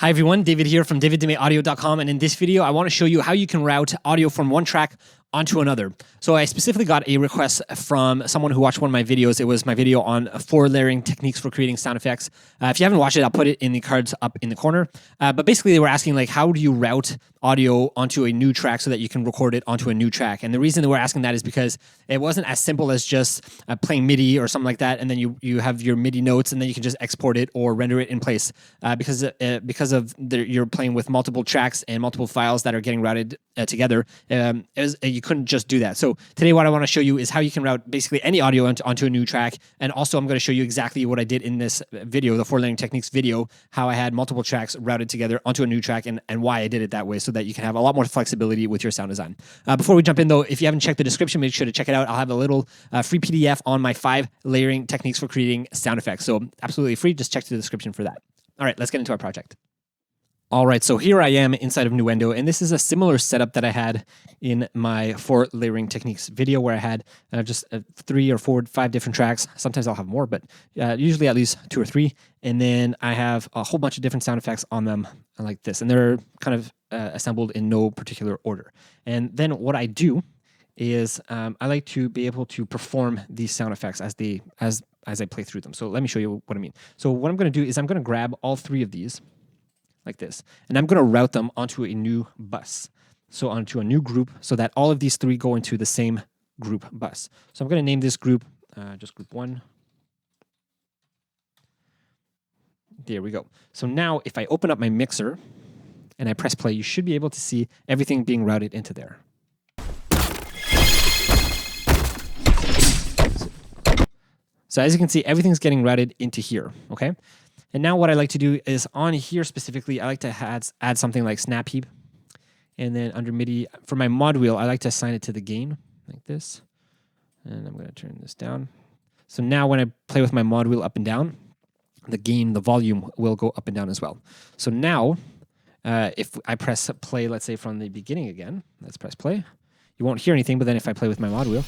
Hi everyone, David here from daviddumaiaudio.com, and in this video I want to show you how you can route audio from one track onto another. So I specifically got a request from someone who watched one of my videos. It was my video on 4 layering techniques for creating sound effects. If you haven't watched it, I'll put it in the cards up in the corner. But basically they were asking, like, how do you route audio onto a new track so that you can record it onto a new track? And the reason they were asking that is because it wasn't as simple as just playing MIDI or something like that, and then you have your MIDI notes, and then you can just export it or render it in place. Because you're playing with multiple tracks and multiple files that are getting routed together, you couldn't just do that. So today what I want to show you is how you can route basically any audio onto a new track. And also I'm going to show you exactly what I did in this video, the 4 layering techniques video, how I had multiple tracks routed together onto a new track, and why I did it that way so that you can have a lot more flexibility with your sound design. Before we jump in though, if you haven't checked the description, make sure to check it out. I'll have a little free PDF on my 5 layering techniques for creating sound effects. So absolutely free. Just check the description for that. All right, let's get into our project. All right, so here I am inside of Nuendo, and this is a similar setup that I had in my 4 layering techniques video, where I had just 3 or 4, 5 different tracks. Sometimes I'll have more, but usually at least 2 or 3. And then I have a whole bunch of different sound effects on them like this, and they're kind of assembled in no particular order. And then what I do is I like to be able to perform these sound effects as I play through them. So let me show you what I mean. So what I'm going to do is I'm going to grab all 3 of these, like this, and I'm going to route them onto a new bus, so onto a new group, so that all of these 3 go into the same group bus. So I'm going to name this group just group 1. There we go. So now if I open up my mixer and I press play, you should be able to see everything being routed into there. So as you can see, everything's getting routed into here, okay? And now what I like to do is on here specifically, I like to add something like snap heap. And then under MIDI, for my mod wheel, I like to assign it to the gain, like this. And I'm going to turn this down. So now when I play with my mod wheel up and down, the gain, the volume will go up and down as well. So now, if I press play, let's say from the beginning again, let's press play. You won't hear anything, but then if I play with my mod wheel,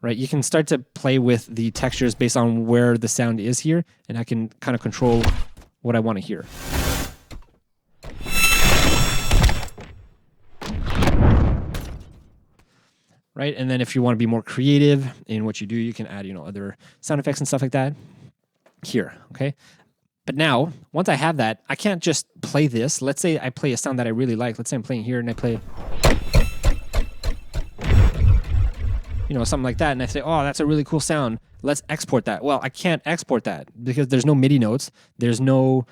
right, you can start to play with the textures based on where the sound is here, and I can kind of control what I want to hear. Right, and then if you want to be more creative in what you do, you can add, other sound effects and stuff like that here, okay? But now, once I have that, I can't just play this. Let's say I play a sound that I really like. Let's say I'm playing here and I play, something like that, and I say, oh, that's a really cool sound. Let's export that. Well, I can't export that because there's no MIDI notes. There's no,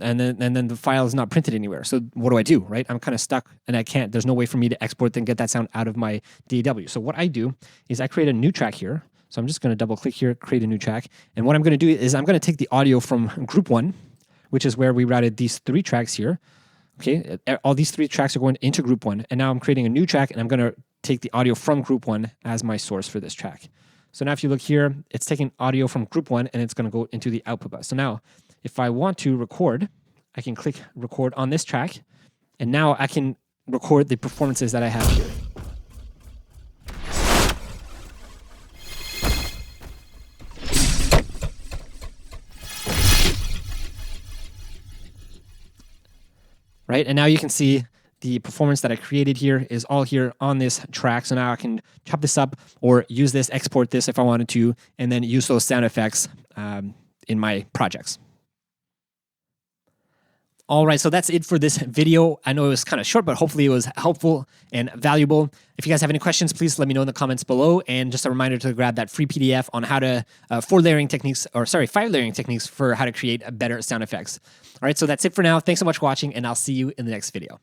and then the file is not printed anywhere. So what do I do, right? I'm kind of stuck, and I can't. There's no way for me to export and get that sound out of my DAW. So what I do is I create a new track here. So I'm just going to double click here, create a new track, and what I'm going to do is I'm going to take the audio from group 1, which is where we routed these 3 tracks here. Okay, all these 3 tracks are going into group 1, and now I'm creating a new track, and I'm going to take the audio from group 1 as my source for this track. So now if you look here, it's taking audio from group 1 and it's going to go into the output bus. So now if I want to record, I can click record on this track, and now I can record the performances that I have here. Right, and now you can see the performance that I created here is all here on this track. So now I can chop this up or use this, export this if I wanted to, and then use those sound effects in my projects. All right, so that's it for this video. I know it was kind of short, but hopefully it was helpful and valuable. If you guys have any questions, please let me know in the comments below. And just a reminder to grab that free PDF on how to 5 layering techniques for how to create better sound effects. All right, so that's it for now. Thanks so much for watching, and I'll see you in the next video.